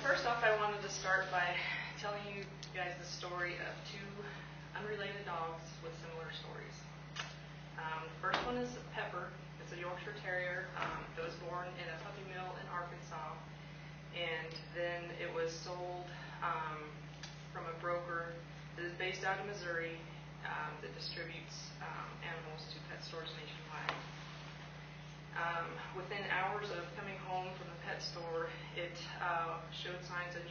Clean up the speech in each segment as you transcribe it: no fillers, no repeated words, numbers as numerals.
first off, I wanted to start by telling you guys the story of two unrelated dogs with similar stories. The first one is Pepper. It's a Yorkshire Terrier. It was born in a puppy mill in Arkansas, and then it was sold from a broker that is based out of Missouri that distributes animals to pet stores nationwide. Within hours of coming home from the pet store, it showed signs of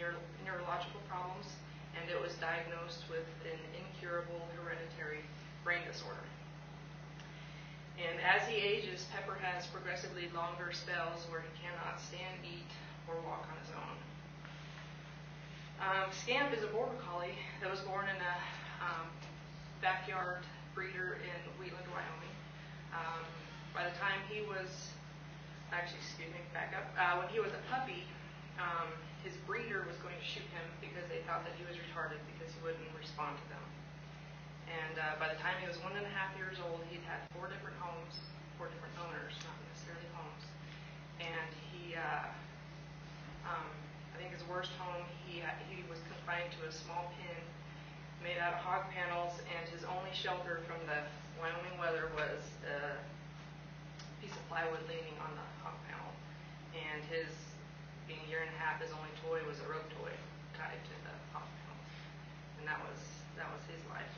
neurological problems, and it was diagnosed with an incurable hereditary brain disorder. And as he ages, Pepper has progressively longer spells where he cannot stand, eat, or walk on his own. Scamp is a border collie that was born in a backyard breeder in Wheatland, Wyoming. By the time he was, when he was a puppy, his breeder was going to shoot him because they thought that he was retarded because he wouldn't respond to them. And by the time he was 1.5 years old, he'd had 4 different homes, 4 different owners, not necessarily homes. And he, I think his worst home, he was confined to a small pen made out of hog panels, and his only shelter from the Wyoming weather was a piece of plywood leaning on the hog panel. And his, being 1.5 years, his only toy was a rope toy tied to the hog panel. And that was his life.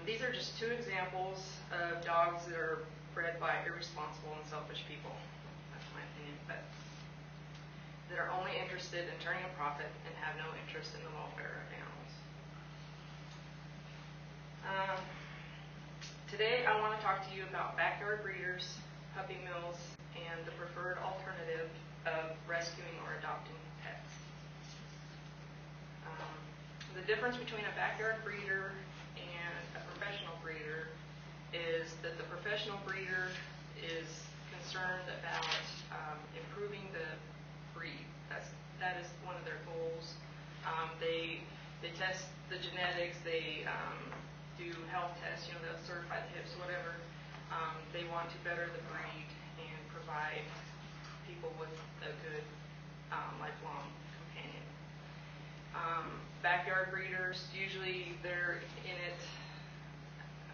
These are just 2 examples of dogs that are bred by irresponsible and selfish people. That's my opinion, but that are only interested in turning a profit and have no interest in the welfare of animals. Today I want to talk to you about backyard breeders, puppy mills, and the preferred alternative of rescuing or adopting pets. The difference between a backyard breeder and a professional breeder is that the professional breeder is concerned about improving the breed. That is one of their goals. They test the genetics. They do health tests. They'll certify the hips, whatever. They want to better the breed and provide people with a good lifelong companion. Backyard breeders, usually they're in it.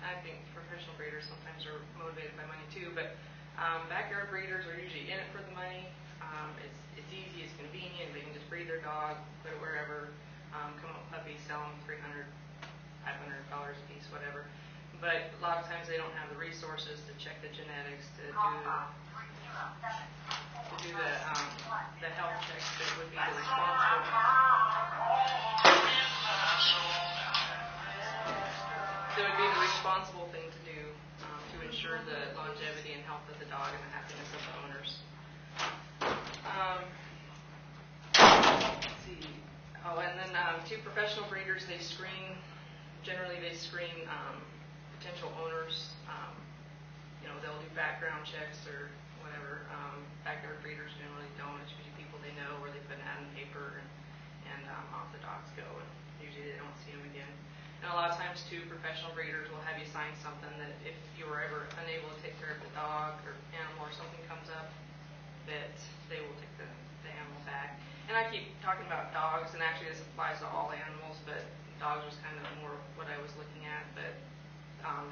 I think professional breeders sometimes are motivated by money too, but backyard breeders are usually in it for the money. It's easy, it's convenient. They can just breed their dog, put it wherever, come up with puppies, sell them $300, $500 a piece, whatever. But a lot of times they don't have the resources to check the genetics, to do the health checks that would be the responsible thing to do to ensure the longevity and health of the dog and the happiness of the owners. Let's see. Oh, and then 2 professional breeders, generally they screen potential owners. They'll do background checks or whatever. Backyard breeders generally don't. It's usually people they know, or they put an ad in the paper, and off the dogs go, and usually they don't see them again. And a lot of times, too, professional breeders will have you sign something that if you were ever unable to take care of the dog or animal or something comes up, that they will take the animal back. And I keep talking about dogs, and actually this applies to all animals, but dogs was kind of more what I was looking at. But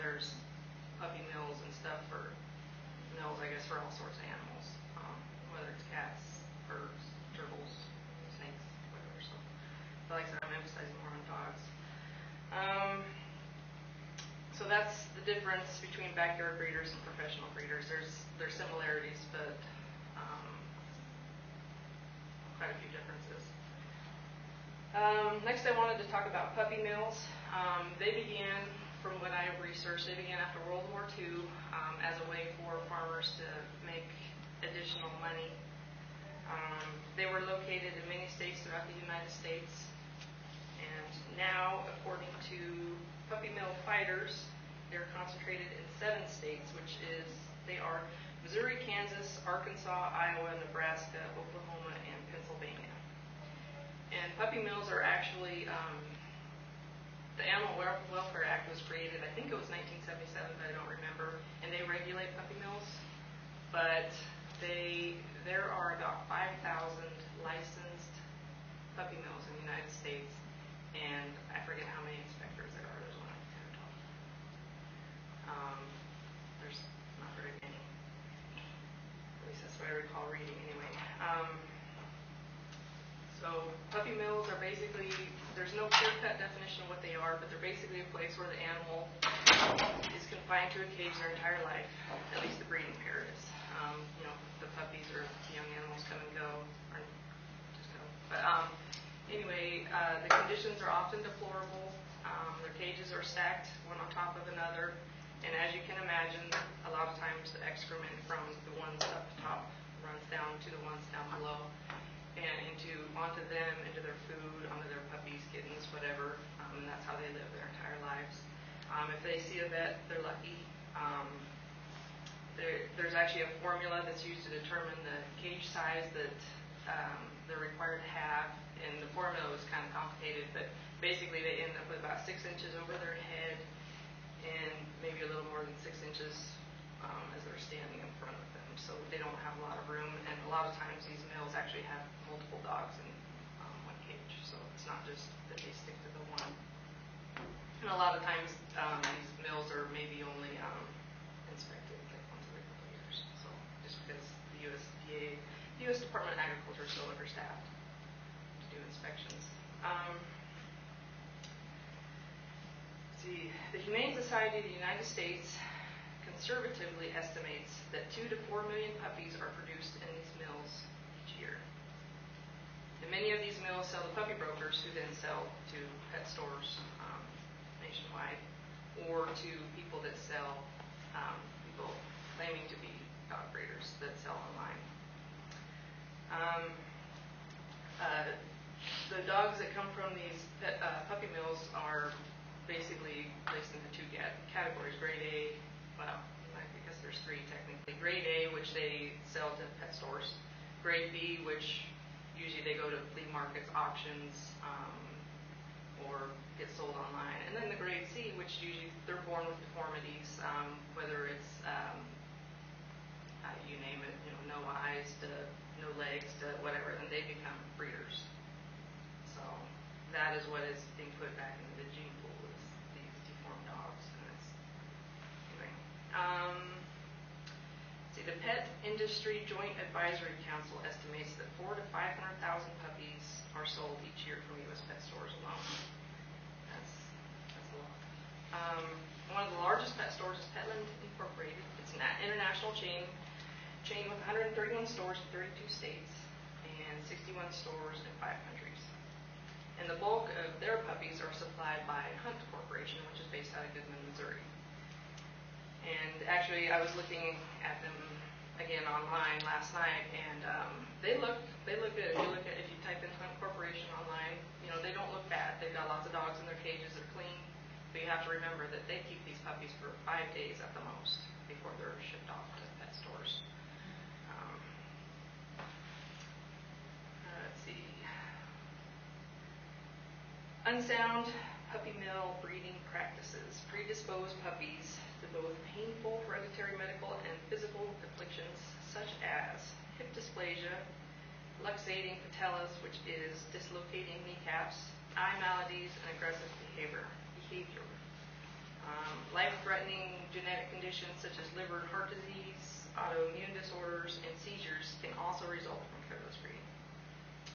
there's puppy mills and stuff for mills, I guess, for all sorts of animals, whether it's cats, birds, turtles, snakes, whatever. So like I said, I'm emphasizing more on dogs. So that's the difference between backyard breeders and professional breeders. There's similarities, but quite a few differences. Next, I wanted to talk about puppy mills. They began, from what I researched, they began after World War II as a way for farmers to make additional money. They were located in many states throughout the United States. And now, according to Puppy Mill Fighters, they're concentrated in 7 states, they are Missouri, Kansas, Arkansas, Iowa, Nebraska, Oklahoma, and Pennsylvania. And puppy mills are actually, the Animal Welfare Act was created, I think it was 1977, but I don't remember, and they regulate puppy mills, but there are about 5,000 licensed States, and I forget how many inspectors there are. There's only like 10 or 12. There's not very many. At least that's what I recall reading anyway. So puppy mills are basically, there's no clear-cut definition of what they are, but they're basically a place where the animal is confined to a cage their entire life, at least the breeding pair is. You know, the puppies or young animals come and go, or just go. But anyway, the conditions are often deplorable. Their cages are stacked one on top of another, and as you can imagine, a lot of times the excrement from the ones up top runs down to the ones down below, and onto them, into their food, onto their puppies, kittens, whatever, and that's how they live their entire lives. If they see a vet, they're lucky. There's actually a formula that's used to determine the cage size that they're required to have, and the formula was kind of complicated, but basically they end up with about 6 inches over their head and maybe a little more than 6 inches as they're standing in front of them. So they don't have a lot of room, and a lot of times these mills actually have multiple dogs in one cage, so it's not just that they stick to the one. And a lot of times these mills are maybe only inspected like once every couple of years, so just because the USDA, the U.S. Department of Agriculture, is so understaffed to do inspections. See, the Humane Society of the United States conservatively estimates that 2 to 4 million puppies are produced in these mills each year. And many of these mills sell to puppy brokers, who then sell to pet stores nationwide, or to people that sell, people claiming to be dog breeders that sell online. The dogs that come from these puppy mills are basically placed into 2 categories. Grade A, well, I guess there's 3 technically. Grade A, which they sell to pet stores. Grade B, which usually they go to flea markets, auctions, or get sold online. And then the grade C, which usually they're born with deformities, whether it's, you name it, you know, no eyes to no legs to whatever, then they become breeders. So that is what is being put back into the gene pool, is these deformed dogs. And it's, anyway. See, the Pet Industry Joint Advisory Council estimates that 400,000 to 500,000 puppies are sold each year from U.S. pet stores alone. That's a lot. One of the largest pet stores is Petland Incorporated. It's an international chain with 131 stores in 32 states and 61 stores in 5 countries. And the bulk of their puppies are supplied by Hunt Corporation, which is based out of Goodman, Missouri. And actually, I was looking at them again online last night, and they look good. If you type in Hunt Corporation online, you know, they don't look bad. They've got lots of dogs in their cages. They're clean, but you have to remember that they keep these puppies for 5 days at the most before they're shipped off to pet stores. Let's see. Unsound puppy mill breeding practices predispose puppies to both painful hereditary medical and physical afflictions such as hip dysplasia, luxating patellas, which is dislocating kneecaps, eye maladies, and aggressive behavior. Life-threatening genetic conditions such as liver and heart disease, autoimmune disorders, and seizures